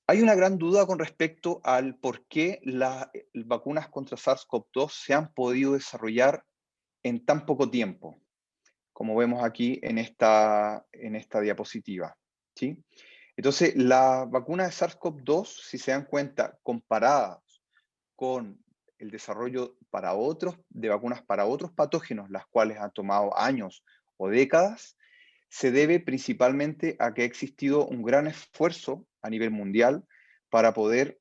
Hay una gran duda con respecto al por qué las vacunas contra SARS-CoV-2 se han podido desarrollar en tan poco tiempo, como vemos aquí en esta diapositiva, ¿sí? Entonces, la vacuna de SARS-CoV-2, si se dan cuenta, comparadas con el desarrollo de vacunas para otros patógenos, las cuales han tomado años o décadas, se debe principalmente a que ha existido un gran esfuerzo a nivel mundial para poder,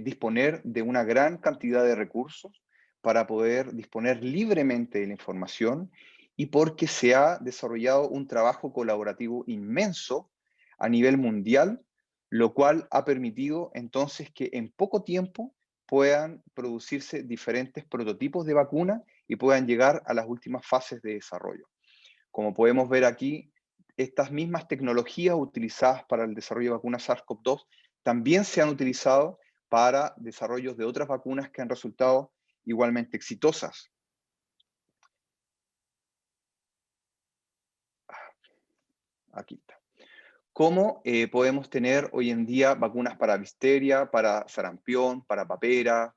disponer de una gran cantidad de recursos, para poder disponer libremente de la información y porque se ha desarrollado un trabajo colaborativo inmenso a nivel mundial, lo cual ha permitido entonces que en poco tiempo puedan producirse diferentes prototipos de vacuna y puedan llegar a las últimas fases de desarrollo. Como podemos ver aquí, estas mismas tecnologías utilizadas para el desarrollo de vacunas SARS-CoV-2 también se han utilizado para desarrollos de otras vacunas que han resultado igualmente exitosas. Aquí está. ¿Cómo podemos tener hoy en día vacunas para difteria, para sarampión, para papera,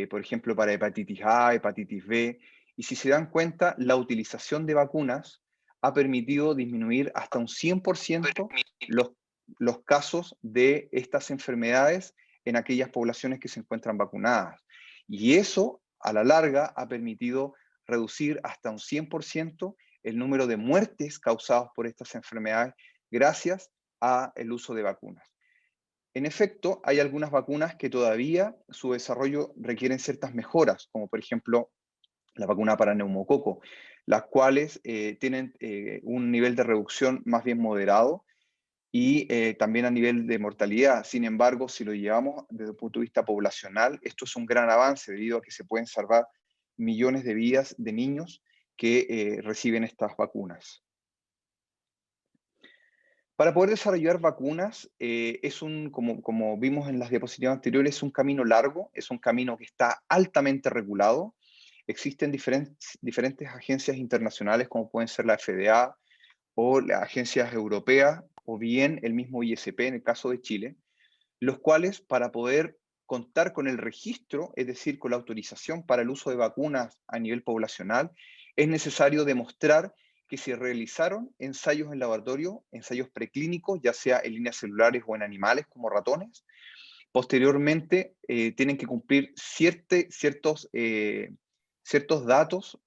por ejemplo, para hepatitis A, hepatitis B? Y si se dan cuenta, la utilización de vacunas ha permitido disminuir hasta un 100% los, los casos de estas enfermedades en aquellas poblaciones que se encuentran vacunadas. Y eso, a la larga, ha permitido reducir hasta un 100% el número de muertes causadas por estas enfermedades gracias al uso de vacunas. En efecto, hay algunas vacunas que todavía su desarrollo requieren ciertas mejoras, como por ejemplo la vacuna para neumococo, las cuales tienen un nivel de reducción más bien moderado y también a nivel de mortalidad. Sin embargo, si lo llevamos desde el punto de vista poblacional, esto es un gran avance debido a que se pueden salvar millones de vidas de niños que reciben estas vacunas. Para poder desarrollar vacunas, como vimos en las diapositivas anteriores, es un camino largo, es un camino que está altamente regulado. Existen diferentes agencias internacionales, como pueden ser la FDA o las agencias europeas, o bien el mismo ISP en el caso de Chile, los cuales para poder contar con el registro, es decir, con la autorización para el uso de vacunas a nivel poblacional, es necesario demostrar que se realizaron ensayos en laboratorio, ensayos preclínicos, ya sea en líneas celulares o en animales como ratones. Posteriormente, tienen que cumplir ciertos datos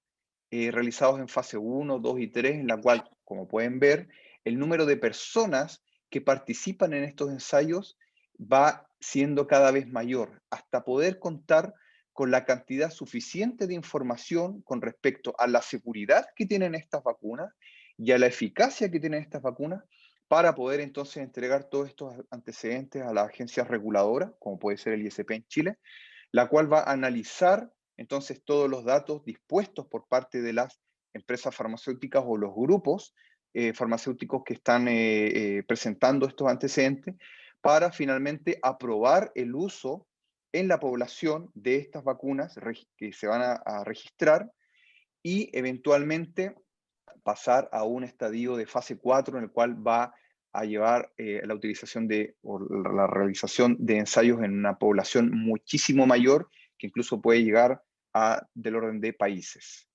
realizados en fase 1, 2 y 3, en la cual, como pueden ver, el número de personas que participan en estos ensayos va siendo cada vez mayor, hasta poder contar con la cantidad suficiente de información con respecto a la seguridad que tienen estas vacunas y a la eficacia que tienen estas vacunas para poder entonces entregar todos estos antecedentes a las agencias reguladoras, como puede ser el ISP en Chile, la cual va a analizar entonces todos los datos dispuestos por parte de las empresas farmacéuticas o los grupos farmacéuticos que están presentando estos antecedentes para finalmente aprobar el uso en la población de estas vacunas que se van a registrar y eventualmente pasar a un estadio de fase 4 en el cual va a llevar la utilización o la realización de ensayos en una población muchísimo mayor que incluso puede llegar del orden de países.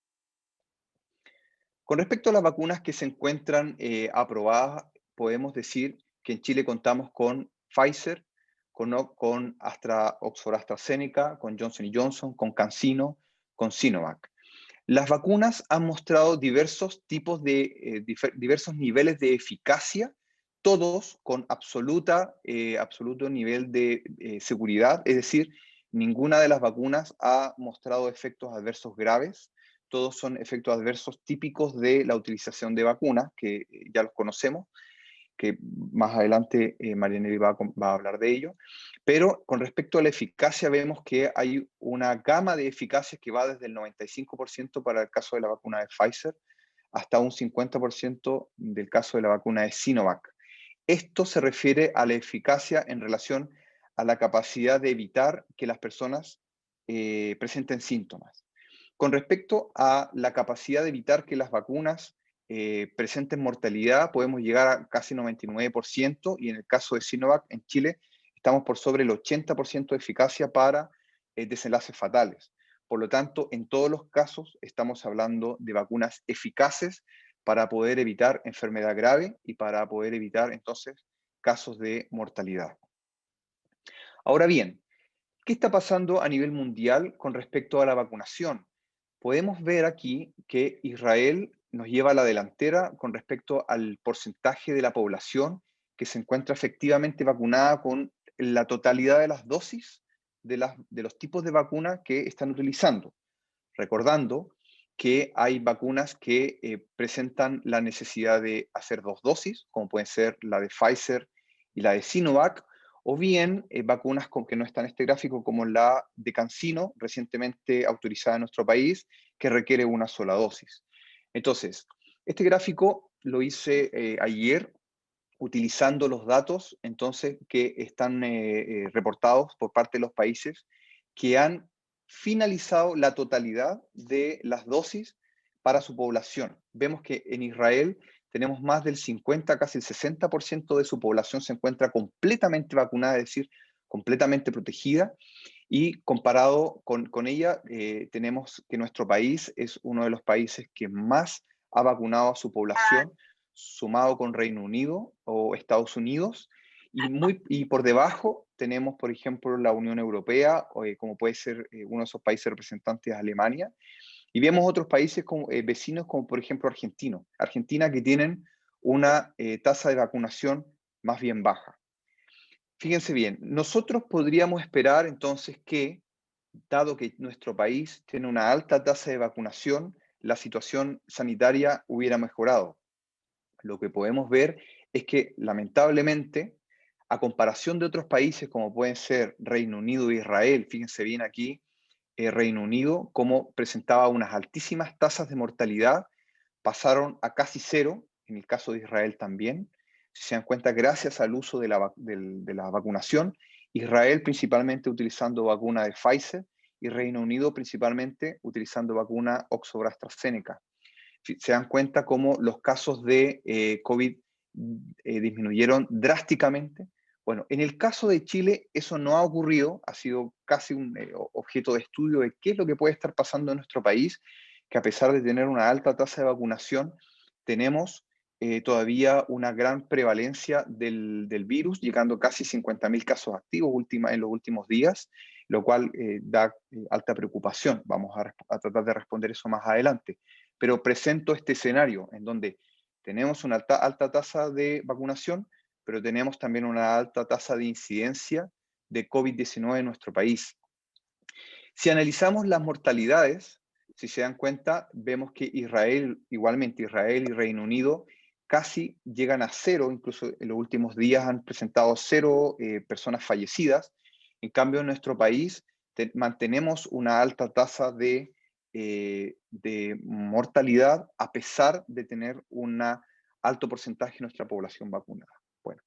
Con respecto a las vacunas que se encuentran aprobadas, podemos decir que en Chile contamos con Pfizer, con Oxford AstraZeneca, con Johnson Johnson, con CanSino, con Sinovac. Las vacunas han mostrado diversos niveles de eficacia, todos con absoluto nivel de seguridad, es decir, ninguna de las vacunas ha mostrado efectos adversos graves, todos son efectos adversos típicos de la utilización de vacunas, que ya los conocemos, que más adelante Marianelli va a hablar de ello. Pero con respecto a la eficacia, vemos que hay una gama de eficacias que va desde el 95% para el caso de la vacuna de Pfizer hasta un 50% del caso de la vacuna de Sinovac. Esto se refiere a la eficacia en relación a la capacidad de evitar que las personas presenten síntomas. Con respecto a la capacidad de evitar que las vacunas presenten mortalidad, podemos llegar a casi 99%, y en el caso de Sinovac en Chile estamos por sobre el 80% de eficacia para desenlaces fatales. Por lo tanto, en todos los casos estamos hablando de vacunas eficaces para poder evitar enfermedad grave y para poder evitar entonces casos de mortalidad. Ahora bien, ¿qué está pasando a nivel mundial con respecto a la vacunación? Podemos ver aquí que Israel nos lleva a la delantera con respecto al porcentaje de la población que se encuentra efectivamente vacunada con la totalidad de las dosis de los tipos de vacuna que están utilizando. Recordando que hay vacunas que presentan la necesidad de hacer 2 dosis, como pueden ser la de Pfizer y la de Sinovac, o bien vacunas que no están en este gráfico, como la de CanSino, recientemente autorizada en nuestro país, que requiere una sola dosis. Entonces, este gráfico lo hice ayer utilizando los datos entonces que están reportados por parte de los países que han finalizado la totalidad de las dosis para su población. Vemos que en Israel tenemos más del 50, casi el 60% de su población se encuentra completamente vacunada, es decir, completamente protegida, y comparado con ella, tenemos que nuestro país es uno de los países que más ha vacunado a su población, sumado con Reino Unido o Estados Unidos, y por debajo tenemos, por ejemplo, la Unión Europea, como puede ser uno de esos países representantes de Alemania, y vemos otros países vecinos como por ejemplo Argentina, que tienen una tasa de vacunación más bien baja. Fíjense bien, nosotros podríamos esperar entonces que, dado que nuestro país tiene una alta tasa de vacunación, la situación sanitaria hubiera mejorado. Lo que podemos ver es que, lamentablemente, a comparación de otros países como pueden ser Reino Unido e Israel, fíjense bien aquí, Reino Unido, como presentaba unas altísimas tasas de mortalidad, pasaron a casi cero, en el caso de Israel también. Si se dan cuenta, gracias al uso de la vacunación, Israel principalmente utilizando vacuna de Pfizer y Reino Unido principalmente utilizando vacuna Oxford AstraZeneca. Se dan cuenta cómo los casos de COVID disminuyeron drásticamente. Bueno, en el caso de Chile eso no ha ocurrido, ha sido casi un objeto de estudio de qué es lo que puede estar pasando en nuestro país, que a pesar de tener una alta tasa de vacunación, tenemos todavía una gran prevalencia del virus, llegando casi 50.000 casos activos en los últimos días, lo cual da alta preocupación. Vamos a tratar de responder eso más adelante. Pero presento este escenario en donde tenemos una alta tasa de vacunación, pero tenemos también una alta tasa de incidencia de COVID-19 en nuestro país. Si analizamos las mortalidades, si se dan cuenta, vemos que igualmente Israel y Reino Unido casi llegan a cero, incluso en los últimos días han presentado cero personas fallecidas. En cambio, en nuestro país mantenemos una alta tasa de mortalidad a pesar de tener un alto porcentaje de nuestra población vacunada. Bueno,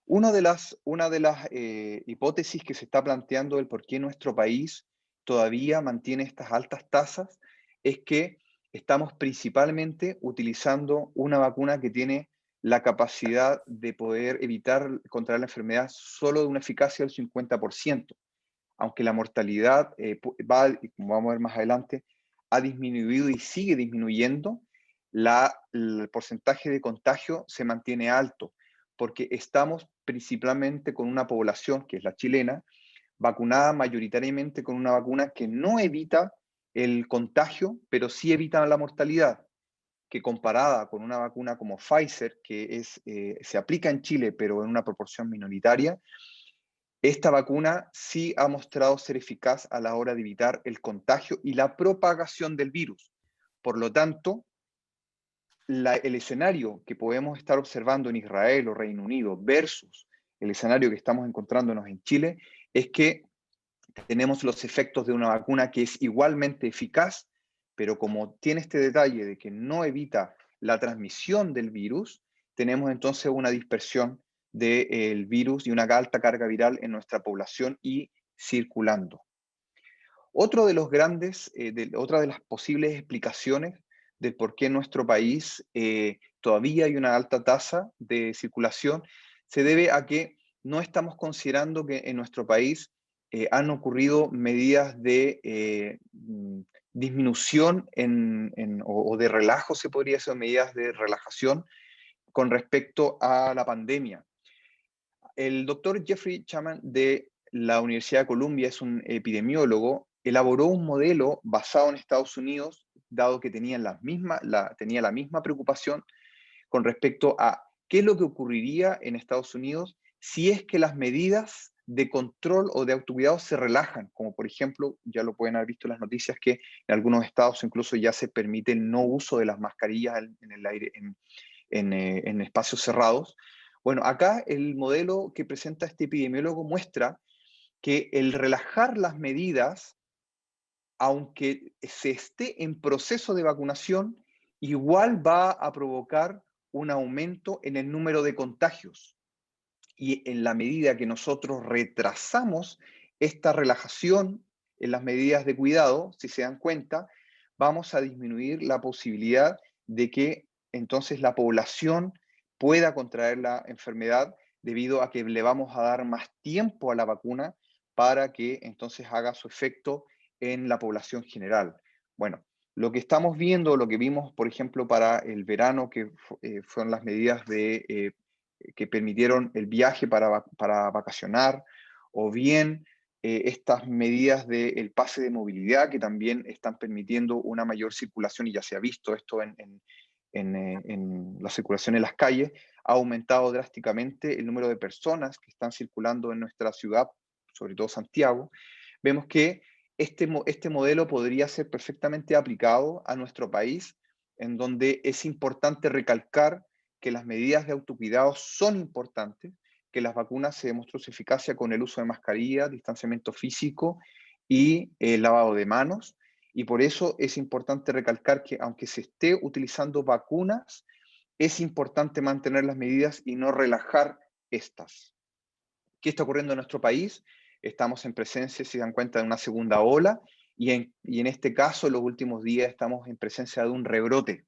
una de las hipótesis que se está planteando del por qué nuestro país todavía mantiene estas altas tasas es que estamos principalmente utilizando una vacuna que tiene la capacidad de poder evitar contraer la enfermedad solo de una eficacia del 50%, aunque la mortalidad como vamos a ver más adelante, ha disminuido y sigue disminuyendo, el porcentaje de contagio se mantiene alto, porque estamos principalmente con una población, que es la chilena, vacunada mayoritariamente con una vacuna que no evita el contagio, pero sí evita la mortalidad, que comparada con una vacuna como Pfizer, que se aplica en Chile, pero en una proporción minoritaria, esta vacuna sí ha mostrado ser eficaz a la hora de evitar el contagio y la propagación del virus. Por lo tanto, el escenario que podemos estar observando en Israel o Reino Unido versus el escenario que estamos encontrándonos en Chile es que tenemos los efectos de una vacuna que es igualmente eficaz, pero como tiene este detalle de que no evita la transmisión del virus, tenemos entonces una dispersión del virus y una alta carga viral en nuestra población y circulando. Otra de las posibles explicaciones del por qué en nuestro país todavía hay una alta tasa de circulación, se debe a que no estamos considerando que en nuestro país han ocurrido medidas de disminución o de relajo, se podría decir, medidas de relajación con respecto a la pandemia. El doctor Jeffrey Chapman de la Universidad de Columbia es un epidemiólogo, elaboró un modelo basado en Estados Unidos, dado que tenían tenía la misma preocupación con respecto a qué es lo que ocurriría en Estados Unidos si es que las medidas de control o de autocuidado se relajan, como por ejemplo, ya lo pueden haber visto en las noticias, que en algunos estados incluso ya se permite el no uso de las mascarillas en el aire, en espacios cerrados. Bueno, acá el modelo que presenta este epidemiólogo muestra que el relajar las medidas, aunque se esté en proceso de vacunación, igual va a provocar un aumento en el número de contagios. Y en la medida que nosotros retrasamos esta relajación en las medidas de cuidado, si se dan cuenta, vamos a disminuir la posibilidad de que entonces la población pueda contraer la enfermedad debido a que le vamos a dar más tiempo a la vacuna para que entonces haga su efecto en la población general. Bueno, lo que estamos viendo, lo que vimos, por ejemplo, para el verano, que fueron las medidas que permitieron el viaje para vacacionar, o bien estas medidas del pase de movilidad que también están permitiendo una mayor circulación, y ya se ha visto esto en la circulación en las calles, ha aumentado drásticamente el número de personas que están circulando en nuestra ciudad, sobre todo Santiago. Vemos que este modelo podría ser perfectamente aplicado a nuestro país, en donde es importante recalcar que las medidas de autocuidado son importantes, que las vacunas se demostró su eficacia con el uso de mascarilla, distanciamiento físico y lavado de manos. Y por eso es importante recalcar que aunque se esté utilizando vacunas, es importante mantener las medidas y no relajar estas. ¿Qué está ocurriendo en nuestro país? Estamos en presencia, si se dan cuenta, de una segunda ola y en este caso, en los últimos días, estamos en presencia de un rebrote.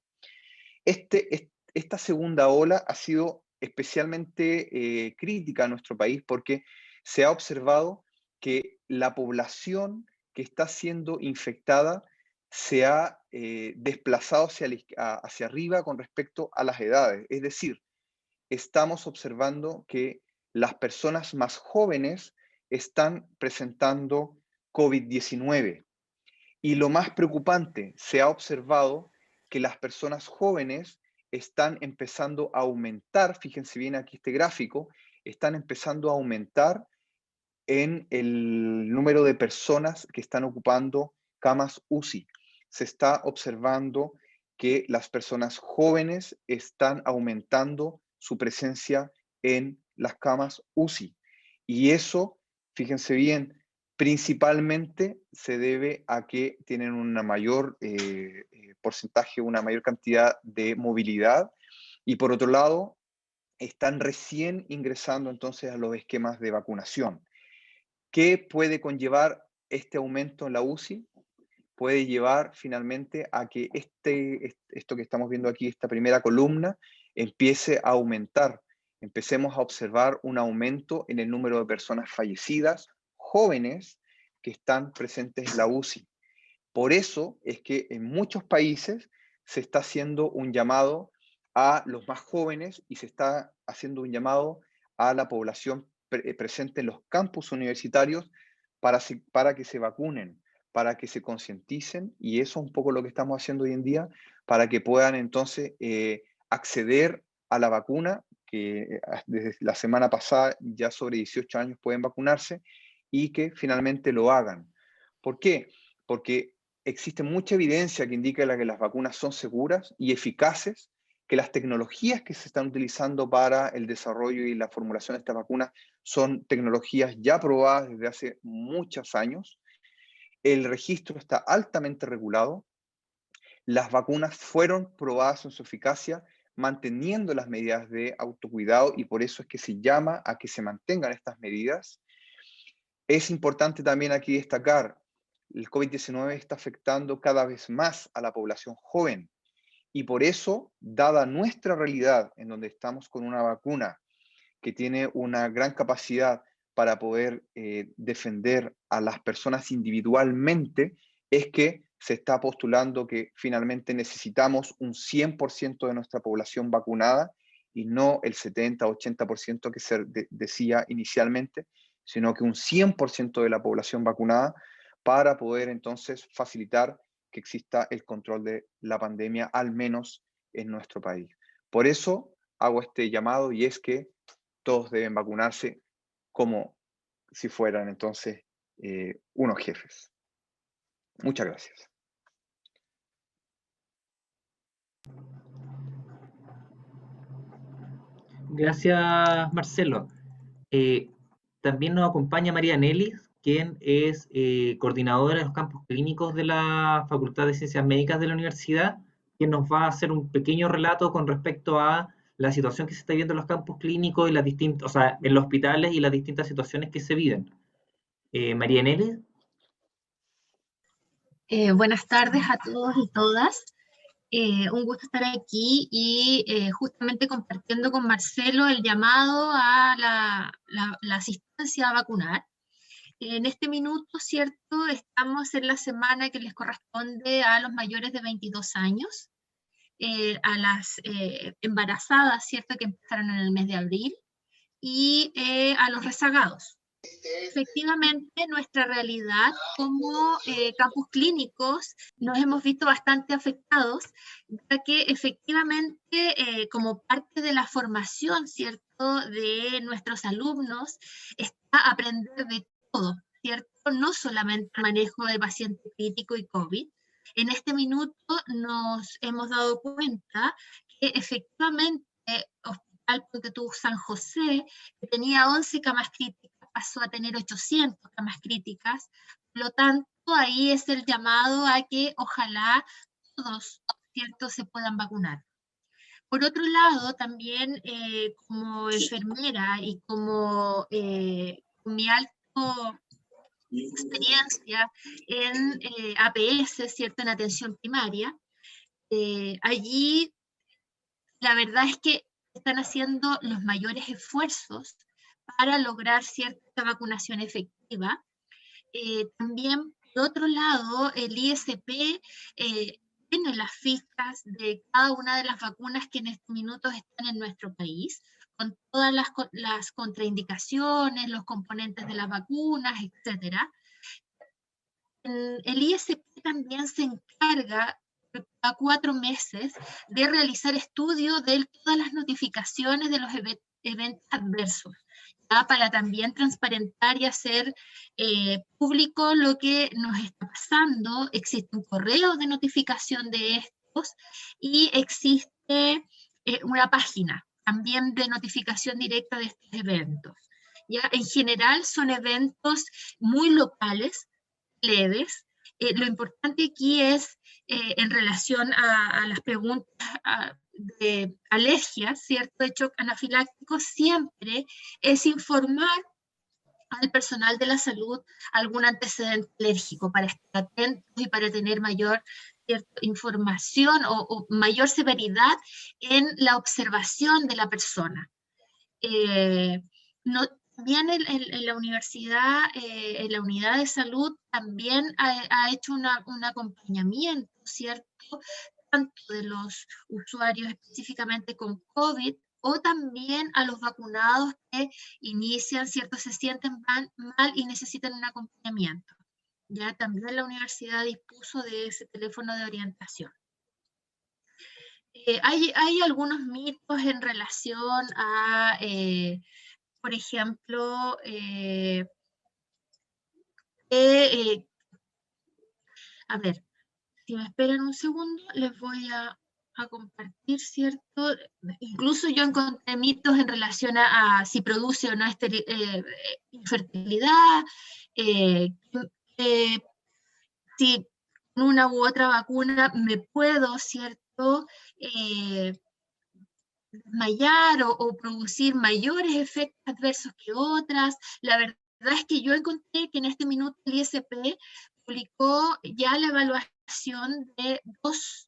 Esta segunda ola ha sido especialmente crítica en nuestro país porque se ha observado que la población que está siendo infectada se ha desplazado hacia arriba con respecto a las edades. Es decir, estamos observando que las personas más jóvenes están presentando COVID-19. Y lo más preocupante, se ha observado que las personas jóvenes están empezando a aumentar, fíjense bien aquí este gráfico, están empezando a aumentar en el número de personas que están ocupando camas UCI. Se está observando que las personas jóvenes están aumentando su presencia en las camas UCI. Y eso, fíjense bien, principalmente se debe a que tienen una mayor porcentaje, una mayor cantidad de movilidad y por otro lado, están recién ingresando entonces a los esquemas de vacunación. ¿Qué puede conllevar este aumento en la UCI? Puede llevar finalmente a que esto que estamos viendo aquí, esta primera columna, empiece a aumentar. Empecemos a observar un aumento en el número de personas fallecidas, jóvenes, que están presentes en la UCI. Por eso es que en muchos países se está haciendo un llamado a los más jóvenes y se está haciendo un llamado a la población presente en los campus universitarios para que se vacunen, para que se concienticen, y eso es un poco lo que estamos haciendo hoy en día, para que puedan entonces acceder a la vacuna, que desde la semana pasada ya sobre 18 años pueden vacunarse, y que finalmente lo hagan. ¿Por qué? Porque existe mucha evidencia que indica que las vacunas son seguras y eficaces, que las tecnologías que se están utilizando para el desarrollo y la formulación de estas vacunas son tecnologías ya probadas desde hace muchos años. El registro está altamente regulado. Las vacunas fueron probadas en su eficacia manteniendo las medidas de autocuidado y por eso es que se llama a que se mantengan estas medidas. Es importante también aquí destacar, el COVID-19 está afectando cada vez más a la población joven Y por eso, dada nuestra realidad, en donde estamos con una vacuna que tiene una gran capacidad para poder defender a las personas individualmente, es que se está postulando que finalmente necesitamos un 100% de nuestra población vacunada y no el 70-80% que se decía inicialmente, sino que un 100% de la población vacunada para poder entonces facilitar que exista el control de la pandemia, al menos en nuestro país. Por eso hago este llamado, y es que todos deben vacunarse como si fueran entonces unos jefes. Muchas gracias. Gracias, Marcelo. Eh, También nos acompaña María Nelly, quien es coordinadora de los campos clínicos de la Facultad de Ciencias Médicas de la universidad, quien nos va a hacer un pequeño relato con respecto a la situación que se está viendo en los campos clínicos y las distintas, o sea, en los hospitales y las distintas situaciones que se viven. María Nelly. Buenas tardes a todos y todas. Un gusto estar aquí y justamente compartiendo con Marcelo el llamado a la asistencia a vacunar. En este minuto, ¿cierto? Estamos en la semana que les corresponde a los mayores de 22 años, a las embarazadas, ¿cierto? Que empezaron en el mes de abril, y a los rezagados. Efectivamente, nuestra realidad como campus clínicos nos hemos visto bastante afectados, ya que efectivamente como parte de la formación, ¿cierto?, de nuestros alumnos está aprender de todo, ¿cierto? No solamente el manejo de paciente crítico y COVID. En este minuto nos hemos dado cuenta que efectivamente Hospital Ponte tú San José, que tenía 11 camas críticas, pasó a tener 800 camas críticas. Por lo tanto, ahí es el llamado a que ojalá todos, ¿cierto?, se puedan vacunar. Por otro lado, también como enfermera y como con mi alto experiencia en APS, ¿cierto?, en atención primaria, allí la verdad es que están haciendo los mayores esfuerzos para lograr cierta vacunación efectiva. También, por otro lado, el ISP tiene las fichas de cada una de las vacunas que en estos minutos están en nuestro país, con todas las contraindicaciones, los componentes de las vacunas, etc. El ISP también se encarga a 4 meses de realizar estudios de todas las notificaciones de los eventos adversos, ¿ya? Para también transparentar y hacer público lo que nos está pasando. Existe un correo de notificación de estos y existe una página también de notificación directa de estos eventos. ¿Ya? En general son eventos muy locales, leves. Lo importante aquí es, en relación a las preguntas de alergias, ¿cierto?, de shock anafiláctico, siempre es informar al personal de la salud algún antecedente alérgico para estar atentos y para tener mayor, ¿cierto?, información o mayor severidad en la observación de la persona. No, también en la universidad, en la unidad de salud, también ha hecho un acompañamiento, ¿cierto?, tanto de los usuarios específicamente con COVID, o también a los vacunados que inician, ¿cierto?, se sienten mal y necesitan un acompañamiento. Ya también la universidad dispuso de ese teléfono de orientación. Hay algunos mitos en relación a por ejemplo, a ver, si me esperan un segundo, les voy a compartir, ¿cierto? Incluso yo encontré mitos en relación a si produce o no infertilidad, si con una u otra vacuna me puedo, ¿cierto?, desmayar o producir mayores efectos adversos que otras. La verdad es que yo encontré que en este minuto el ISP publicó ya la evaluación de dos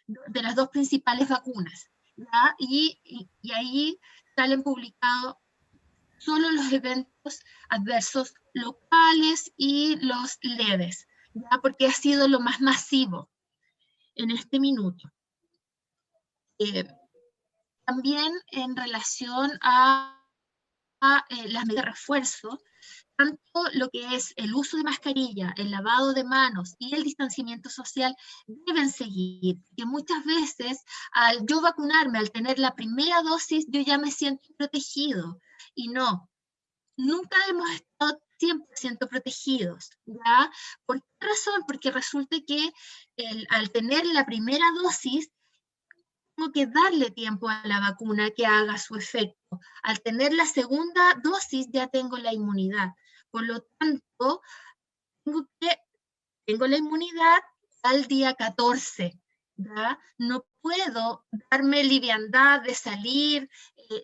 de las dos principales vacunas, ¿ya? Y ahí salen publicados solo los eventos adversos locales y los leves, ¿ya? Porque ha sido lo más masivo en este minuto. También en relación a las medidas de refuerzo, tanto lo que es el uso de mascarilla, el lavado de manos y el distanciamiento social deben seguir, que muchas veces al yo vacunarme, al tener la primera dosis, yo ya me siento protegido, y no, nunca hemos estado 100% protegidos, ¿ya? ¿Por qué razón? Porque resulta que al tener la primera dosis, tengo que darle tiempo a la vacuna que haga su efecto. Al tener la segunda dosis ya tengo la inmunidad. Por lo tanto, tengo la inmunidad al día 14. ¿Ya? No puedo darme liviandad de salir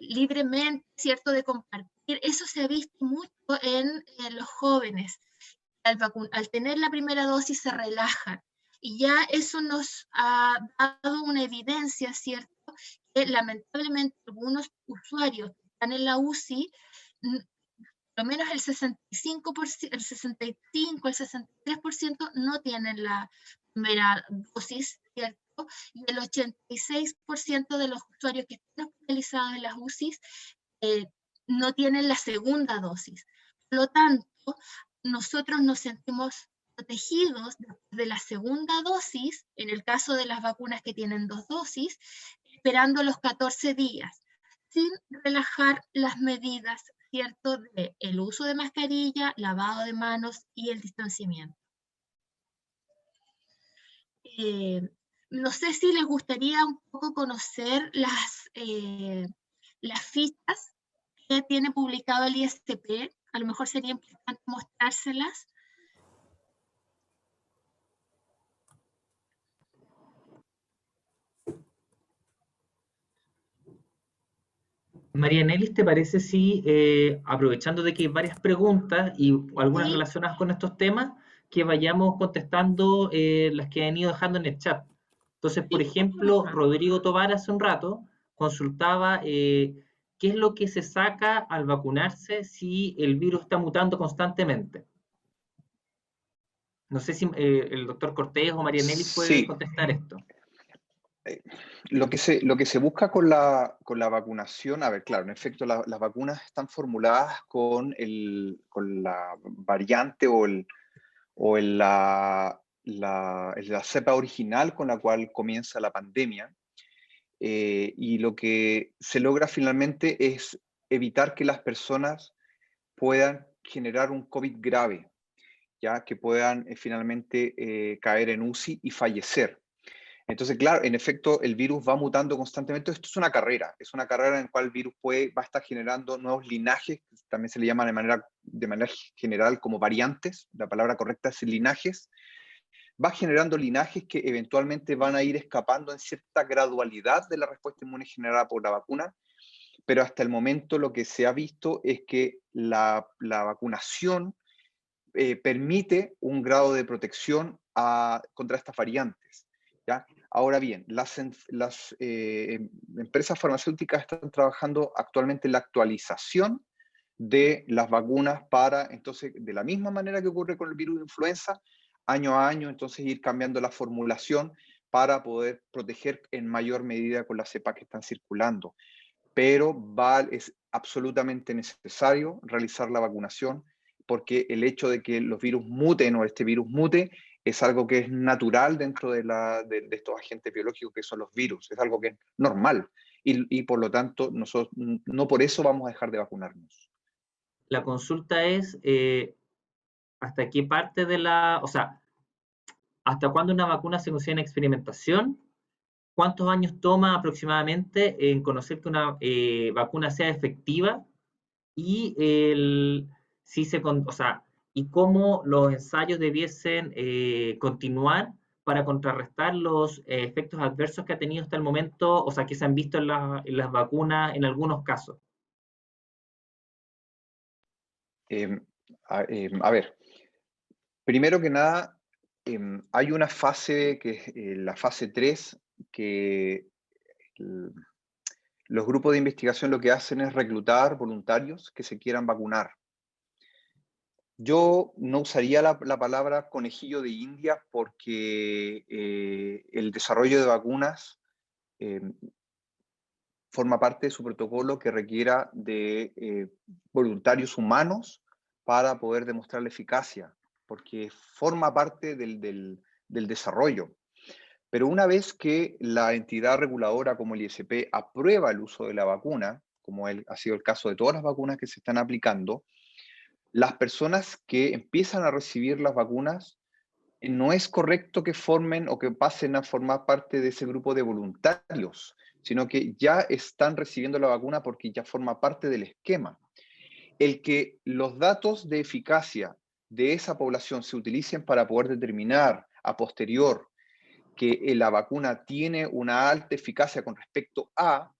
libremente, ¿cierto? De compartir. Eso se ha visto mucho en los jóvenes. Al tener la primera dosis se relajan. Y ya eso nos ha dado una evidencia, ¿cierto? Que lamentablemente algunos usuarios que están en la UCI, por lo menos el 65%, el 65, el 63% no tienen la primera dosis, ¿cierto? Y el 86% de los usuarios que están hospitalizados en las UCIs no tienen la segunda dosis. Por lo tanto, nosotros nos sentimos protegidos de la segunda dosis, en el caso de las vacunas que tienen 2 dosis, esperando los 14 días, sin relajar las medidas, ¿cierto?, de el uso de mascarilla, lavado de manos y el distanciamiento. No sé si les gustaría un poco conocer las fichas que tiene publicado el ISP. A lo mejor sería importante mostrárselas. María Nelis, ¿te parece si, aprovechando de que hay varias preguntas y algunas Sí. relacionadas con estos temas, que vayamos contestando las que han ido dejando en el chat? Entonces, por Sí, ejemplo, Rodrigo Tobar hace un rato consultaba qué es lo que se saca al vacunarse si el virus está mutando constantemente. No sé si el doctor Cortés o María Nelis puede Sí. contestar esto. Lo que se busca con la vacunación, a ver, claro, en efecto, las vacunas están formuladas con la variante o la cepa original con la cual comienza la pandemia. Y lo que se logra finalmente es evitar que las personas puedan generar un COVID grave, ya que puedan finalmente caer en UCI y fallecer. Entonces, claro, en efecto, el virus va mutando constantemente. Esto es una carrera en la cual el virus va a estar generando nuevos linajes, que también se le llama de manera general como variantes, la palabra correcta es linajes. Va generando linajes que eventualmente van a ir escapando en cierta gradualidad de la respuesta inmune generada por la vacuna, pero hasta el momento lo que se ha visto es que la vacunación permite un grado de protección contra estas variantes, ¿ya? Ahora bien, las empresas farmacéuticas están trabajando actualmente en la actualización de las vacunas para, entonces, de la misma manera que ocurre con el virus de influenza, año a año, entonces ir cambiando la formulación para poder proteger en mayor medida con las cepas que están circulando. Pero es absolutamente necesario realizar la vacunación porque el hecho de que los virus muten o este virus mute es algo que es natural dentro de estos agentes biológicos que son los virus, es algo que es normal y por lo tanto nosotros no por eso vamos a dejar de vacunarnos. La consulta es hasta qué parte o sea, hasta cuándo una vacuna se considera experimentación, cuántos años toma aproximadamente en conocer que una vacuna sea efectiva y y cómo los ensayos debiesen continuar para contrarrestar los efectos adversos que ha tenido hasta el momento, o sea, que se han visto en las vacunas en algunos casos. A ver, primero que nada, hay una fase que es la fase 3 que los grupos de investigación lo que hacen es reclutar voluntarios que se quieran vacunar. Yo no usaría la palabra conejillo de Indias porque el desarrollo de vacunas forma parte de su protocolo que requiera de voluntarios humanos para poder demostrar la eficacia, porque forma parte del desarrollo. Pero una vez que la entidad reguladora como el ISP aprueba el uso de la vacuna, como ha sido el caso de todas las vacunas que se están aplicando, las personas que empiezan a recibir las vacunas, no es correcto que formen o que pasen a formar parte de ese grupo de voluntarios, sino que ya están recibiendo la vacuna porque ya forma parte del esquema. El que los datos de eficacia de esa población se utilicen para poder determinar a posterior que la vacuna tiene una alta eficacia con respecto a,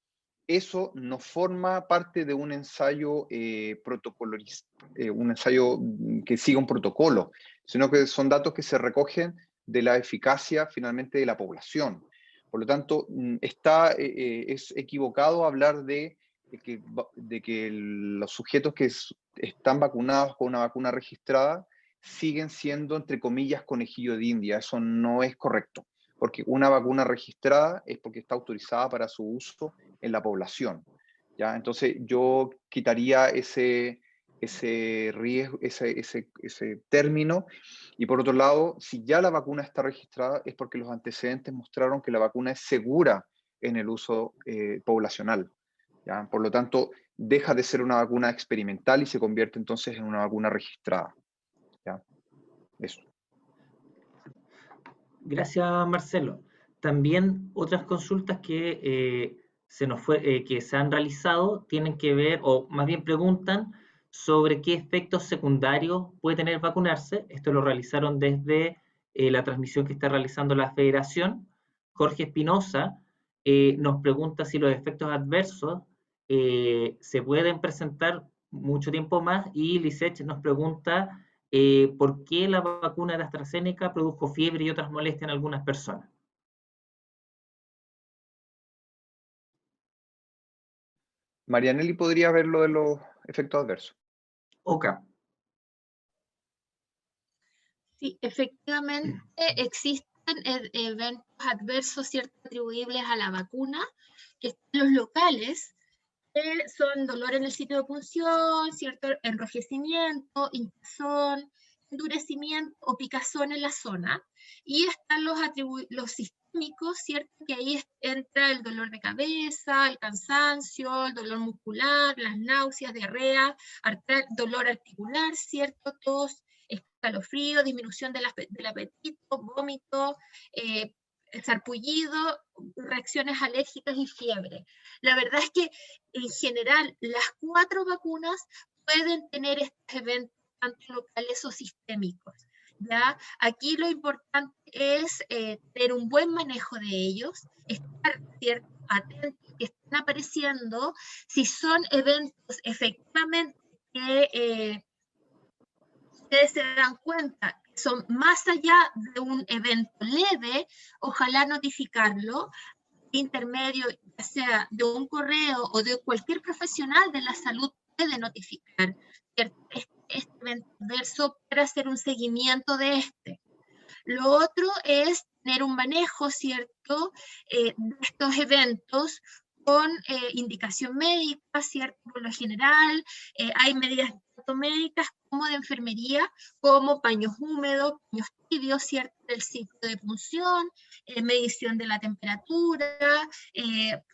eso no forma parte de un ensayo un ensayo que siga un protocolo, sino que son datos que se recogen de la eficacia finalmente de la población. Por lo tanto, es equivocado hablar de que los sujetos que están vacunados con una vacuna registrada siguen siendo, entre comillas, conejillo de India. Eso no es correcto, porque una vacuna registrada es porque está autorizada para su uso en la población, ¿ya? Entonces yo quitaría ese riesgo, ese término, y por otro lado, si ya la vacuna está registrada es porque los antecedentes mostraron que la vacuna es segura en el uso poblacional, ¿ya? Por lo tanto, deja de ser una vacuna experimental y se convierte entonces en una vacuna registrada, ¿ya? Eso. Gracias, Marcelo. También otras consultas que se han realizado tienen que ver, o más bien preguntan, sobre qué efectos secundarios puede tener vacunarse. Esto lo realizaron desde la transmisión que está realizando la Federación. Jorge Espinosa nos pregunta si los efectos adversos se pueden presentar mucho tiempo más, y Lisech nos pregunta por qué la vacuna de AstraZeneca produjo fiebre y otras molestias en algunas personas. Marianelli podría ver lo de los efectos adversos. Ok. Sí, efectivamente existen eventos adversos, ¿cierto?, atribuibles a la vacuna, que están los locales, que son dolor en el sitio de punción, ¿cierto?, enrojecimiento, hinchazón, endurecimiento o picazón en la zona. Y están los sistémicos, ¿cierto?, que ahí entra el dolor de cabeza, el cansancio, el dolor muscular, las náuseas, diarrea, dolor articular, ¿cierto?, tos, escalofrío, disminución del apetito, vómito, sarpullido, reacciones alérgicas y fiebre. La verdad es que en general las 4 vacunas pueden tener estos eventos tanto locales o sistémicos, ¿ya? Aquí lo importante es tener un buen manejo de ellos, estar, ¿cierto?, atentos que están apareciendo, si son eventos efectivamente que ustedes se dan cuenta que son más allá de un evento leve, ojalá notificarlo, intermedio, ya sea de un correo o de cualquier profesional de la salud, puede notificar este evento adverso para hacer un seguimiento de este. Lo otro es tener un manejo, ¿cierto?, de estos eventos con indicación médica, ¿cierto? Por lo general hay medidas tanto médicas como de enfermería, como paños húmedos, paños tibios, ¿cierto?, del sitio de punción, medición de la temperatura,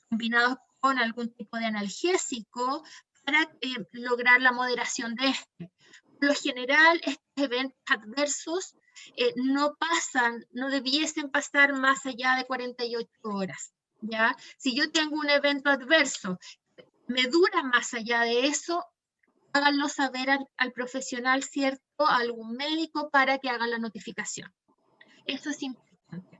combinados con algún tipo de analgésico para lograr la moderación de este. Por lo general, estos eventos adversos no debiesen pasar más allá de 48 horas, ¿ya? Si yo tengo un evento adverso, me dura más allá de eso, háganlo saber al profesional, ¿cierto?, a algún médico para que haga la notificación. Eso es importante.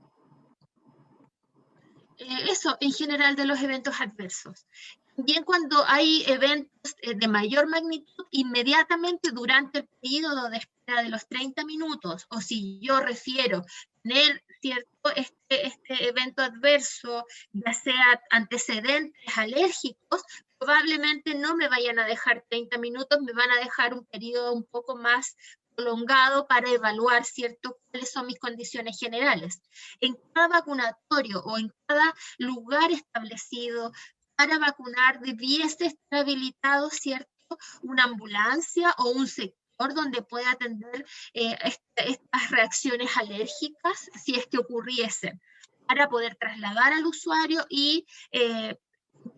Eso en general de los eventos adversos. También cuando hay eventos de mayor magnitud, inmediatamente durante el periodo de espera de los 30 minutos, o si yo refiero tener ¿cierto? Este evento adverso, ya sea antecedentes alérgicos, probablemente no me vayan a dejar 30 minutos, me van a dejar un periodo un poco más prolongado para evaluar, ¿cierto?, cuáles son mis condiciones generales. En cada vacunatorio o en cada lugar establecido para vacunar debiese estar habilitado, ¿cierto?, una ambulancia o un sector donde pueda atender estas reacciones alérgicas si es que ocurriesen, para poder trasladar al usuario y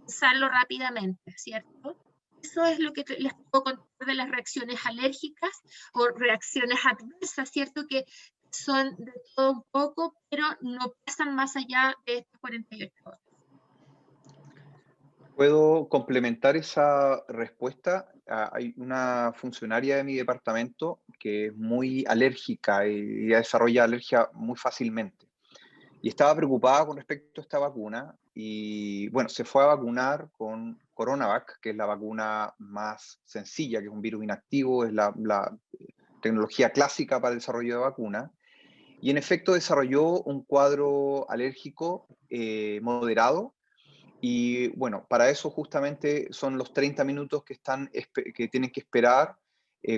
usarlo rápidamente, ¿cierto? Eso es lo que les puedo contar de las reacciones alérgicas o reacciones adversas, ¿cierto? Que son de todo un poco, pero no pasan más allá de estas 48 horas. ¿Puedo complementar esa respuesta? Hay una funcionaria de mi departamento que es muy alérgica y desarrolla alergia muy fácilmente. Y estaba preocupada con respecto a esta vacuna y, bueno, se fue a vacunar con Coronavac, que es la vacuna más sencilla, que es un virus inactivo, es la tecnología clásica para el desarrollo de vacunas. Y en efecto desarrolló un cuadro alérgico moderado. Y bueno, para eso justamente son los 30 minutos que tienen que esperar.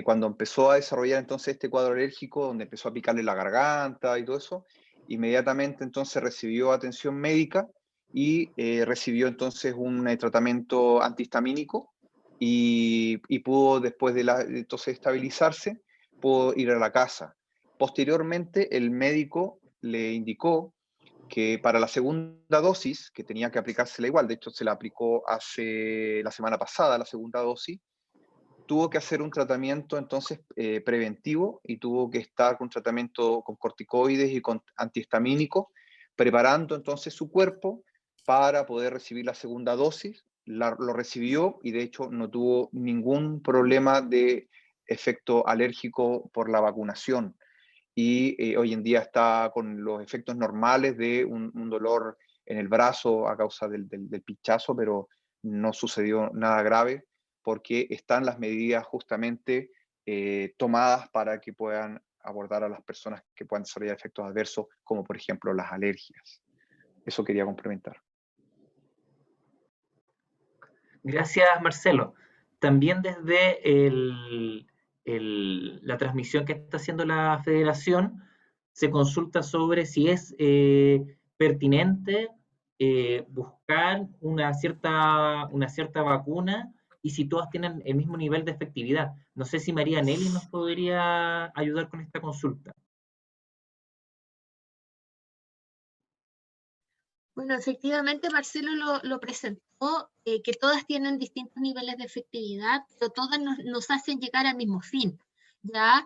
Cuando empezó a desarrollar entonces este cuadro alérgico, donde empezó a picarle la garganta y todo eso, inmediatamente entonces recibió atención médica y recibió entonces un tratamiento antihistamínico y pudo después de entonces estabilizarse, pudo ir a la casa. Posteriormente el médico le indicó que para la segunda dosis, que tenía que aplicársela igual, de hecho se la aplicó hace la semana pasada, la segunda dosis, tuvo que hacer un tratamiento entonces preventivo y tuvo que estar con tratamiento con corticoides y con antihistamínicos, preparando entonces su cuerpo para poder recibir la segunda dosis. Lo recibió y de hecho no tuvo ningún problema de efecto alérgico por la vacunación. Y hoy en día está con los efectos normales de un dolor en el brazo a causa del pinchazo, pero no sucedió nada grave porque están las medidas justamente tomadas para que puedan abordar a las personas que puedan desarrollar efectos adversos, como por ejemplo las alergias. Eso quería complementar. Gracias, Marcelo. También desde la transmisión que está haciendo la federación, se consulta sobre si es pertinente buscar una cierta vacuna y si todas tienen el mismo nivel de efectividad. No sé si María Nelly nos podría ayudar con esta consulta. Bueno, efectivamente Marcelo lo presentó, que todas tienen distintos niveles de efectividad, pero todas nos hacen llegar al mismo fin, ya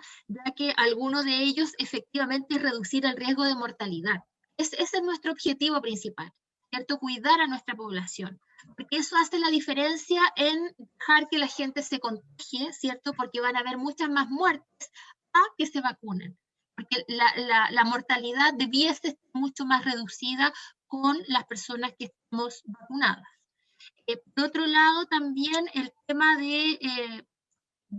que alguno de ellos efectivamente es reducir el riesgo de mortalidad. Ese es nuestro objetivo principal, ¿cierto? Cuidar a nuestra población, porque eso hace la diferencia en dejar que la gente se contagie, ¿cierto? Porque van a haber muchas más muertes a que se vacunen, porque la mortalidad debiese estar mucho más reducida con las personas que estamos vacunadas. Por otro lado, también el tema de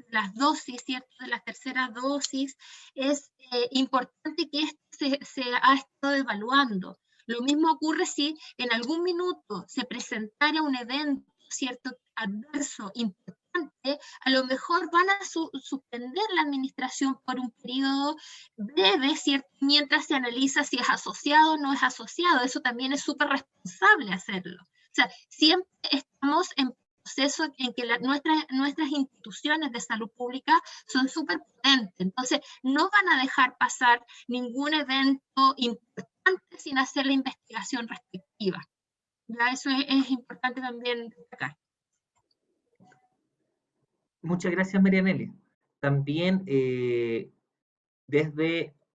las dosis, ¿cierto? De las terceras dosis, es importante que esto se ha estado evaluando. Lo mismo ocurre si en algún minuto se presentara un evento, ¿cierto?, adverso, importante, a lo mejor van a suspender la administración por un periodo breve, ¿cierto?, mientras se analiza si es asociado o no es asociado. Eso también es súper responsable hacerlo. O sea, siempre estamos en proceso en que nuestras instituciones de salud pública son súper potentes. Entonces, no van a dejar pasar ningún evento importante sin hacer la investigación respectiva. Ya eso es importante también destacar. Muchas gracias, María Nelly. También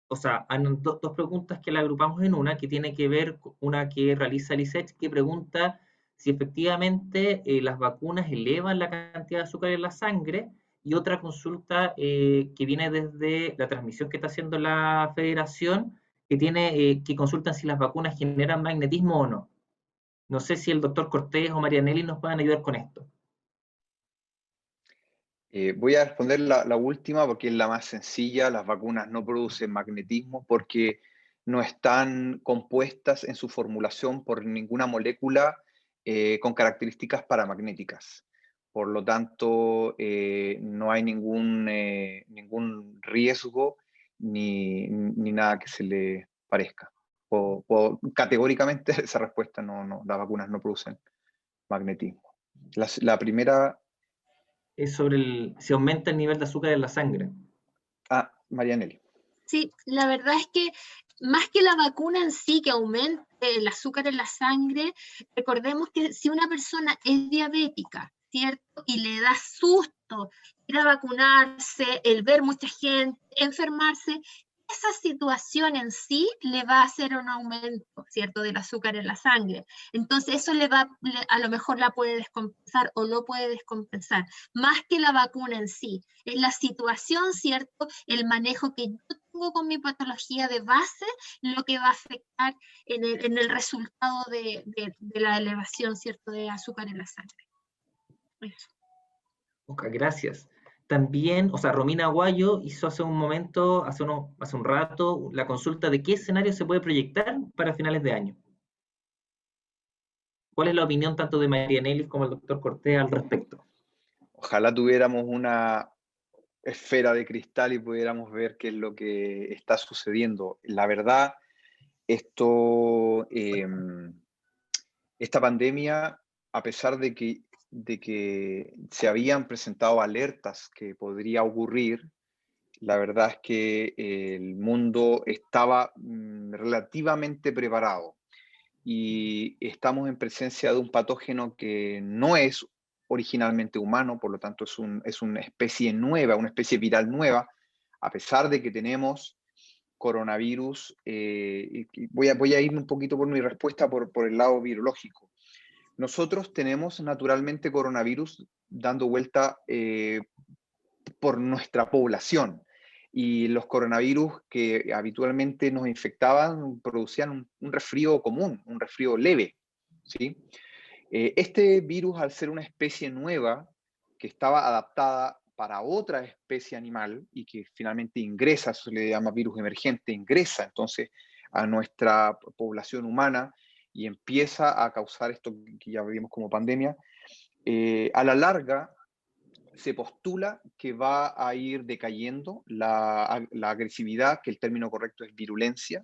o sea, hay dos preguntas que la agrupamos en una, que tiene que ver con una que realiza Lisette, que pregunta si efectivamente las vacunas elevan la cantidad de azúcar en la sangre, y otra consulta que viene desde la transmisión que está haciendo la federación, que consultan si las vacunas generan magnetismo o no. No sé si el doctor Cortés o María Nelly nos pueden ayudar con esto. Voy a responder la última porque es la más sencilla. Las vacunas no producen magnetismo porque no están compuestas en su formulación por ninguna molécula con características paramagnéticas. Por lo tanto, no hay ningún riesgo ni nada que se le parezca. Categóricamente esa respuesta las vacunas no producen magnetismo. La primera... Es sobre si aumenta el nivel de azúcar en la sangre. Marianelli. Sí, la verdad es que más que la vacuna en sí que aumente el azúcar en la sangre, recordemos que si una persona es diabética, ¿cierto? Y le da susto ir a vacunarse, el ver mucha gente, enfermarse, esa situación en sí le va a hacer un aumento, ¿cierto?, del azúcar en la sangre. Entonces eso a lo mejor la puede descompensar o lo puede descompensar, más que la vacuna en sí. Es la situación, ¿cierto?, el manejo que yo tengo con mi patología de base, lo que va a afectar en el resultado de la elevación, ¿cierto?, de azúcar en la sangre. Eso. Ok, gracias. También, Romina Aguayo hizo hace un rato, la consulta de qué escenario se puede proyectar para finales de año. ¿Cuál es la opinión tanto de Marianelli como el doctor Cortés al respecto? Ojalá tuviéramos una esfera de cristal y pudiéramos ver qué es lo que está sucediendo. La verdad, esta pandemia, a pesar de que se habían presentado alertas que podría ocurrir, la verdad es que el mundo estaba relativamente preparado y estamos en presencia de un patógeno que no es originalmente humano, por lo tanto es una especie nueva, una especie viral nueva, a pesar de que tenemos coronavirus. Voy a ir un poquito por mi respuesta por el lado virológico. Nosotros tenemos naturalmente coronavirus dando vuelta por nuestra población. Y los coronavirus que habitualmente nos infectaban producían un resfrío común, un resfrío leve, ¿sí? Este virus, al ser una especie nueva que estaba adaptada para otra especie animal y que finalmente ingresa, eso se le llama virus emergente, ingresa entonces a nuestra población humana y empieza a causar esto que ya vimos como pandemia, a la larga se postula que va a ir decayendo la agresividad, que el término correcto es virulencia.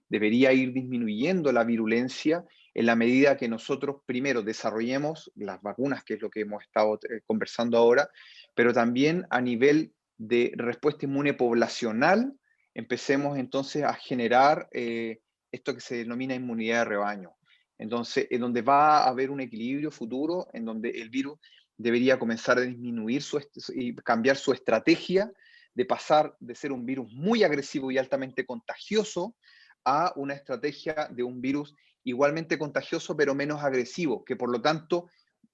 Debería ir disminuyendo la virulencia en la medida que nosotros primero desarrollemos las vacunas, que es lo que hemos estado conversando ahora, pero también a nivel de respuesta inmune poblacional, empecemos entonces a generar esto que se denomina inmunidad de rebaño. Entonces, en donde va a haber un equilibrio futuro, en donde el virus debería comenzar a disminuir y cambiar su estrategia de pasar de ser un virus muy agresivo y altamente contagioso a una estrategia de un virus igualmente contagioso pero menos agresivo, que por lo tanto,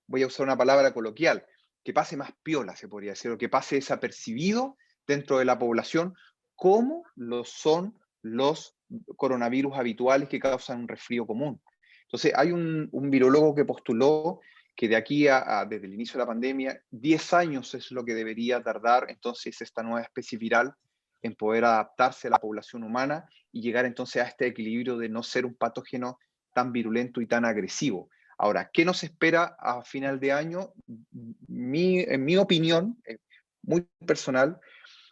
voy a usar una palabra coloquial, que pase más piola, se podría decir, o que pase desapercibido dentro de la población, como lo son los coronavirus habituales que causan un resfrío común. Entonces, hay un virólogo que postuló que de aquí desde el inicio de la pandemia, 10 años es lo que debería tardar entonces esta nueva especie viral en poder adaptarse a la población humana y llegar entonces a este equilibrio de no ser un patógeno tan virulento y tan agresivo. Ahora, ¿qué nos espera a final de año? En mi opinión, muy personal,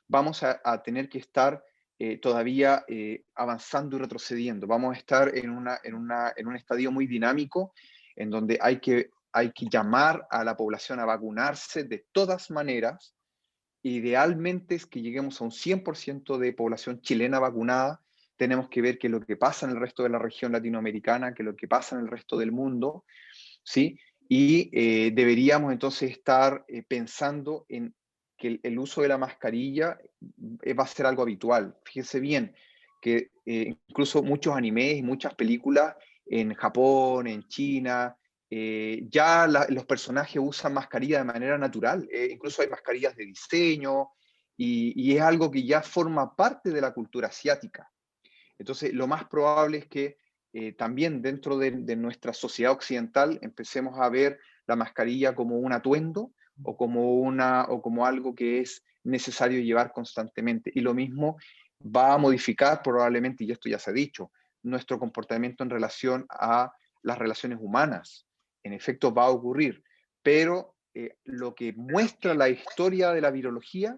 vamos a tener que estar todavía avanzando y retrocediendo. Vamos a estar en un estadio muy dinámico en donde hay que llamar a la población a vacunarse de todas maneras. Idealmente es que lleguemos a un 100% de población chilena vacunada. Tenemos que ver qué es lo que pasa en el resto de la región latinoamericana, qué es lo que pasa en el resto del mundo, ¿sí? Y deberíamos entonces estar pensando en que el uso de la mascarilla va a ser algo habitual. Fíjense bien que incluso muchos animes y muchas películas en Japón, en China, ya los personajes usan mascarilla de manera natural. Incluso hay mascarillas de diseño y es algo que ya forma parte de la cultura asiática. Entonces, lo más probable es que también dentro de nuestra sociedad occidental empecemos a ver la mascarilla como un atuendo o como algo que es necesario llevar constantemente. Y lo mismo va a modificar probablemente, y esto ya se ha dicho, nuestro comportamiento en relación a las relaciones humanas. En efecto, va a ocurrir, pero lo que muestra la historia de la virología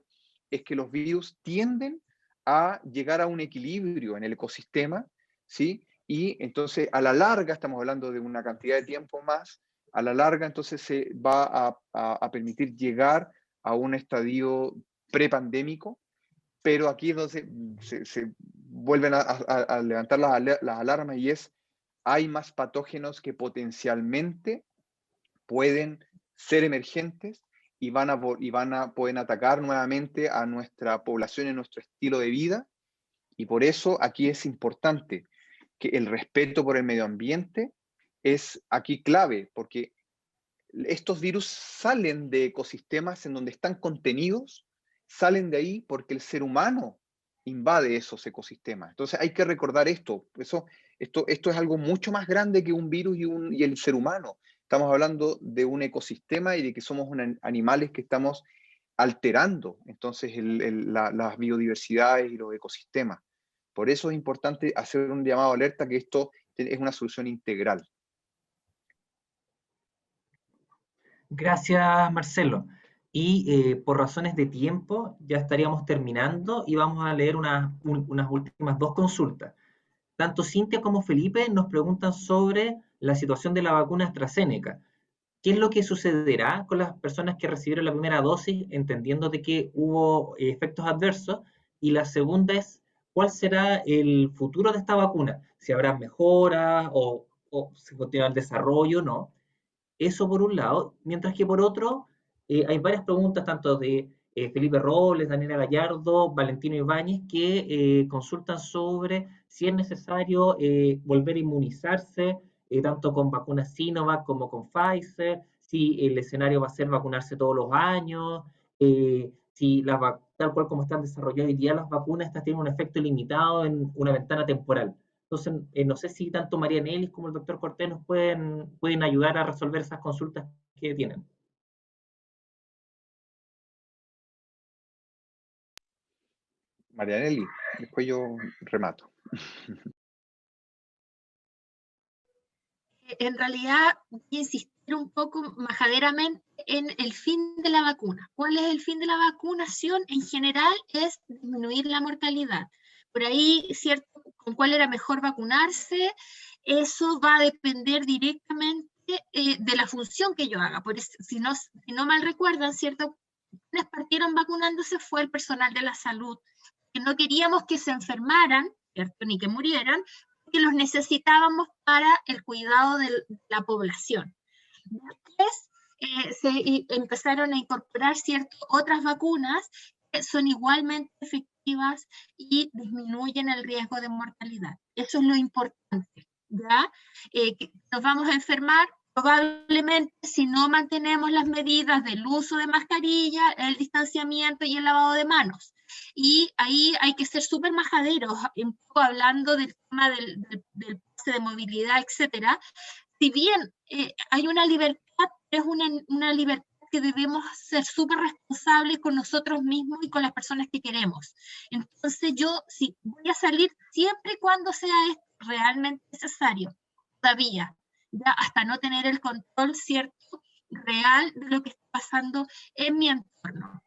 es que los virus tienden a llegar a un equilibrio en el ecosistema, ¿sí? Y entonces, a la larga, estamos hablando de una cantidad de tiempo más, a la larga, entonces, se va a permitir llegar a un estadio prepandémico, pero aquí es donde se vuelven a levantar las alarmas, y es, hay más patógenos que potencialmente pueden ser emergentes y pueden atacar nuevamente a nuestra población y nuestro estilo de vida, y por eso aquí es importante que el respeto por el medio ambiente es aquí clave, porque estos virus salen de ecosistemas en donde están contenidos, salen de ahí porque el ser humano invade esos ecosistemas. Entonces hay que recordar esto. Esto es algo mucho más grande que un virus y el ser humano. Estamos hablando de un ecosistema y de que somos animales que estamos alterando entonces las biodiversidades y los ecosistemas. Por eso es importante hacer un llamado de alerta que esto es una solución integral. Gracias, Marcelo. Y por razones de tiempo ya estaríamos terminando y vamos a leer unas últimas dos consultas. Tanto Cintia como Felipe nos preguntan sobre la situación de la vacuna AstraZeneca. ¿Qué es lo que sucederá con las personas que recibieron la primera dosis, entendiendo de que hubo efectos adversos? Y la segunda es, ¿cuál será el futuro de esta vacuna? ¿Si habrá mejoras o si continúa el desarrollo o no? Eso por un lado, mientras que por otro, hay varias preguntas, tanto de Felipe Robles, Daniela Gallardo, Valentino Ibáñez, que consultan sobre si es necesario volver a inmunizarse, tanto con vacunas Sinovac como con Pfizer, si el escenario va a ser vacunarse todos los años, si tal cual como están desarrolladas hoy día las vacunas, estas tienen un efecto limitado en una ventana temporal. Entonces, no sé si tanto María Nelis como el doctor Cortés nos pueden ayudar a resolver esas consultas que tienen. Marianelli, después yo remato. En realidad, voy a insistir un poco majaderamente en el fin de la vacuna. ¿Cuál es el fin de la vacunación? En general es disminuir la mortalidad. Por ahí, ¿cierto? ¿Con cuál era mejor vacunarse? Eso va a depender directamente de la función que yo haga. Por eso, si no mal recuerdan, ¿cierto? Quienes partieron vacunándose fue el personal de la salud, que no queríamos que se enfermaran, ¿cierto? Ni que murieran, que los necesitábamos para el cuidado de la población. Después se empezaron a incorporar otras vacunas que son igualmente efectivas y disminuyen el riesgo de mortalidad. Eso es lo importante, ¿ya? Que nos vamos a enfermar probablemente si no mantenemos las medidas del uso de mascarilla, el distanciamiento y el lavado de manos. Y ahí hay que ser súper majaderos, un poco hablando del tema del pase de movilidad, etcétera. Si bien hay una libertad, es una libertad que debemos ser súper responsables con nosotros mismos y con las personas que queremos. Entonces yo sí voy a salir siempre y cuando sea realmente necesario, todavía, ya hasta no tener el control cierto, real de lo que está pasando en mi entorno.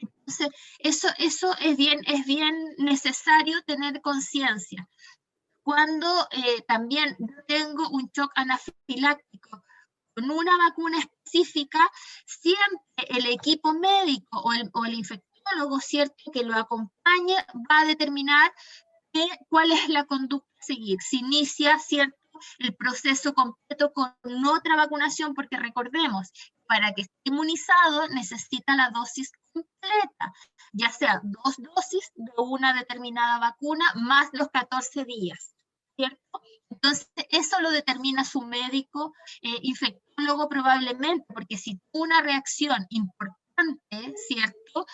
Entonces, eso es bien necesario tener conciencia. Cuando también tengo un shock anafiláctico con una vacuna específica, siempre el equipo médico o el infectólogo, ¿cierto?, que lo acompañe va a determinar cuál es la conducta a seguir. Si inicia, ¿cierto?, el proceso completo con otra vacunación, porque recordemos, para que esté inmunizado necesita la dosis completa, ya sea 2 dosis de una determinada vacuna más los 14 días, ¿cierto? Entonces, eso lo determina su médico infectólogo probablemente, porque si tuvo una reacción importante, ¿cierto?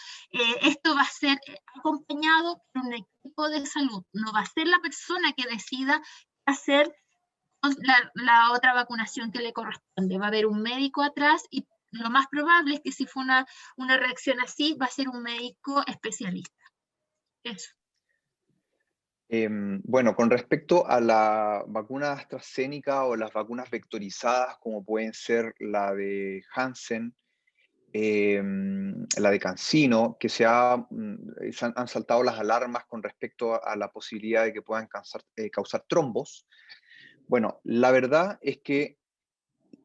Esto va a ser acompañado por un equipo de salud, no va a ser la persona que decida hacer la otra vacunación que le corresponde. Va a haber un médico atrás y lo más probable es que si fue una reacción así, va a ser un médico especialista. Eso. Bueno, con respecto a la vacuna AstraZeneca o las vacunas vectorizadas, como pueden ser la de Janssen, la de CanSino, que han saltado las alarmas con respecto a la posibilidad de que puedan causar trombos. Bueno, la verdad es que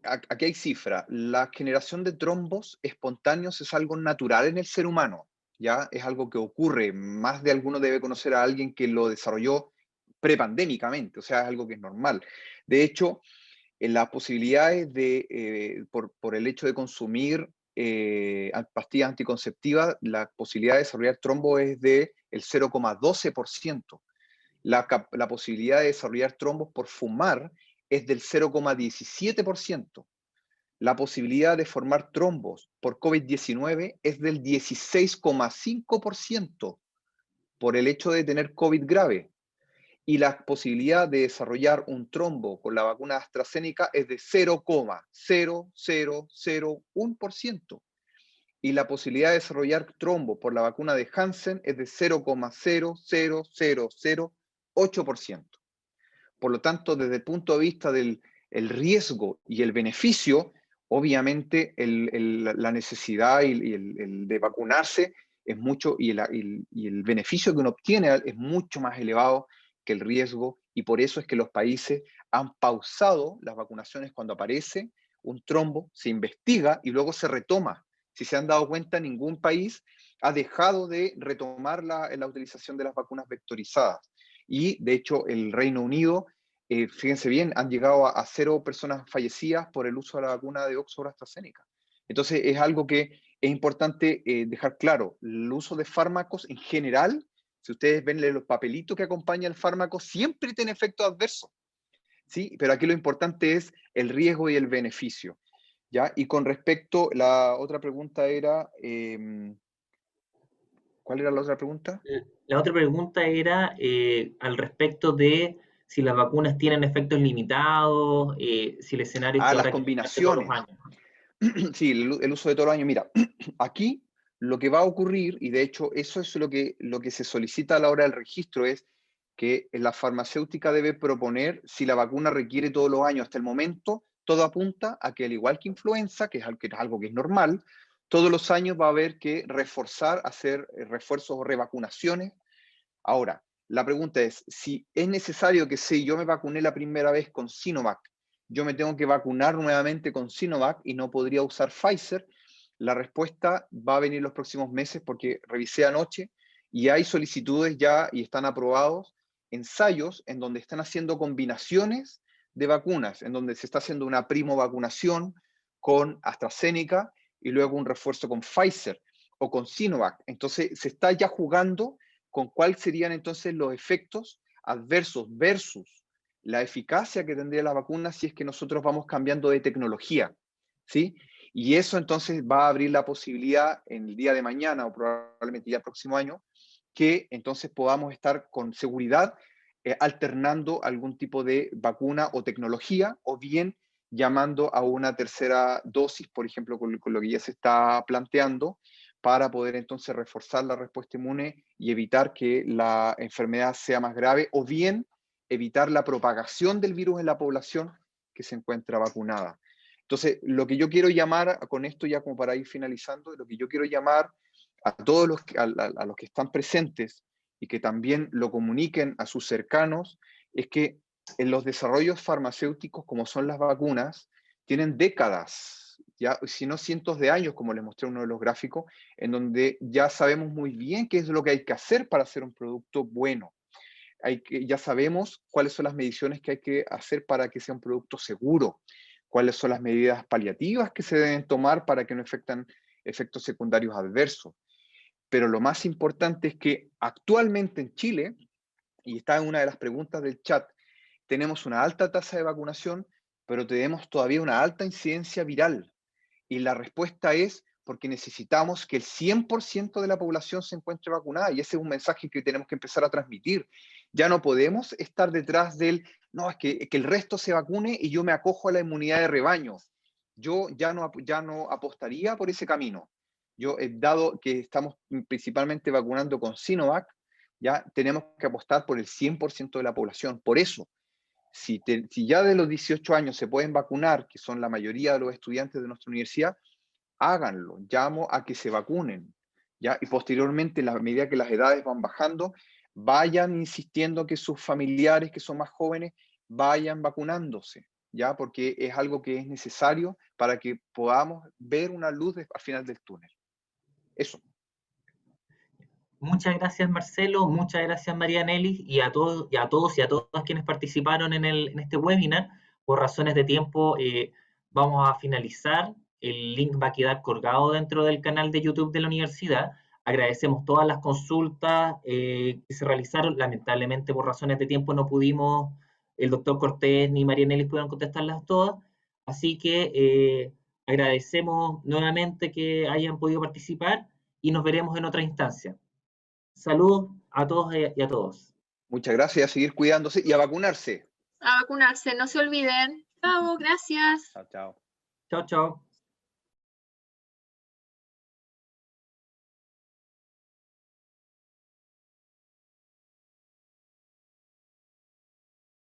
aquí hay cifra. La generación de trombos espontáneos es algo natural en el ser humano, ¿ya? Es algo que ocurre. Más de alguno debe conocer a alguien que lo desarrolló prepandémicamente, o sea, es algo que es normal. De hecho, en las posibilidades por el hecho de consumir pastillas anticonceptivas, la posibilidad de desarrollar trombo es del 0,12%. La posibilidad de desarrollar trombos por fumar es del 0,17%. La posibilidad de formar trombos por COVID-19 es del 16,5% por el hecho de tener COVID grave. Y la posibilidad de desarrollar un trombo con la vacuna AstraZeneca es de 0,0001%. Y la posibilidad de desarrollar trombo por la vacuna de Janssen es de 0,00008%. Por lo tanto, desde el punto de vista del riesgo y el beneficio, obviamente la necesidad de vacunarse es mucho, y el beneficio que uno obtiene es mucho más elevado que el riesgo, y por eso es que los países han pausado las vacunaciones cuando aparece un trombo, se investiga y luego se retoma. Si se han dado cuenta, ningún país ha dejado de retomar la utilización de las vacunas vectorizadas. Y de hecho el Reino Unido, fíjense bien, han llegado a 0 personas fallecidas por el uso de la vacuna de Oxford AstraZeneca. Entonces es algo que es importante dejar claro. El uso de fármacos en general, si ustedes ven los papelitos que acompañan el fármaco, siempre tiene efectos adversos, ¿sí? Pero aquí lo importante es el riesgo y el beneficio, ¿ya? Y con respecto, la otra pregunta era, ¿cuál era la otra pregunta? La otra pregunta era al respecto de si las vacunas tienen efectos limitados, si el escenario es que Las ahora que se todos los combinaciones. años. Sí, el uso de todos los años. Mira, aquí lo que va a ocurrir, y de hecho eso es lo que se solicita a la hora del registro, es que la farmacéutica debe proponer si la vacuna requiere todos los años. Hasta el momento, todo apunta a que, al igual que influenza, que es algo que es normal, todos los años va a haber que reforzar, hacer refuerzos o revacunaciones. Ahora, la pregunta es, si es necesario que si yo me vacuné la primera vez con Sinovac, yo me tengo que vacunar nuevamente con Sinovac y no podría usar Pfizer, la respuesta va a venir los próximos meses, porque revisé anoche y hay solicitudes ya y están aprobados ensayos en donde están haciendo combinaciones de vacunas, en donde se está haciendo una primo vacunación con AstraZeneca y luego un refuerzo con Pfizer o con Sinovac. Entonces se está ya jugando con cuáles serían entonces los efectos adversos versus la eficacia que tendría la vacuna si es que nosotros vamos cambiando de tecnología, ¿sí? Y eso entonces va a abrir la posibilidad en el día de mañana o probablemente ya el próximo año, que entonces podamos estar con seguridad alternando algún tipo de vacuna o tecnología, o bien llamando a una tercera dosis, por ejemplo, con lo que ya se está planteando, para poder entonces reforzar la respuesta inmune y evitar que la enfermedad sea más grave, o bien evitar la propagación del virus en la población que se encuentra vacunada. Entonces, lo que yo quiero llamar, con esto ya como para ir finalizando, lo que yo quiero llamar a todos a los que están presentes y que también lo comuniquen a sus cercanos, es que en los desarrollos farmacéuticos, como son las vacunas, tienen décadas, ya, si no cientos de años, como les mostré en uno de los gráficos, en donde ya sabemos muy bien qué es lo que hay que hacer para hacer un producto bueno. Ya sabemos cuáles son las mediciones que hay que hacer para que sea un producto seguro, cuáles son las medidas paliativas que se deben tomar para que no afecten efectos secundarios adversos. Pero lo más importante es que actualmente en Chile, y está en una de las preguntas del chat, tenemos una alta tasa de vacunación, pero tenemos todavía una alta incidencia viral. Y la respuesta es porque necesitamos que el 100% de la población se encuentre vacunada, y ese es un mensaje que tenemos que empezar a transmitir. Ya no podemos estar detrás no, es que el resto se vacune y yo me acojo a la inmunidad de rebaño. Yo ya no apostaría por ese camino. Yo, dado que estamos principalmente vacunando con Sinovac, ya tenemos que apostar por el 100% de la población. Por eso, si ya de los 18 años se pueden vacunar, que son la mayoría de los estudiantes de nuestra universidad, háganlo, llamo a que se vacunen, ¿ya? Y posteriormente, en la medida que las edades van bajando, vayan insistiendo que sus familiares que son más jóvenes vayan vacunándose, ¿ya? Porque es algo que es necesario para que podamos ver una luz al final del túnel. Eso. Muchas gracias, Marcelo, muchas gracias, María Nelly, y a todos y a todas quienes participaron en este webinar. Por razones de tiempo, vamos a finalizar. El link va a quedar colgado dentro del canal de YouTube de la universidad. Agradecemos todas las consultas que se realizaron. Lamentablemente, por razones de tiempo, no pudimos, el doctor Cortés ni María Nelly pudieron contestarlas todas. Así que agradecemos nuevamente que hayan podido participar y nos veremos en otra instancia. Saludos a todos y a todos. Muchas gracias, a seguir cuidándose y a vacunarse. A vacunarse, no se olviden. Chao, gracias. Chao, chao. Chao, chao.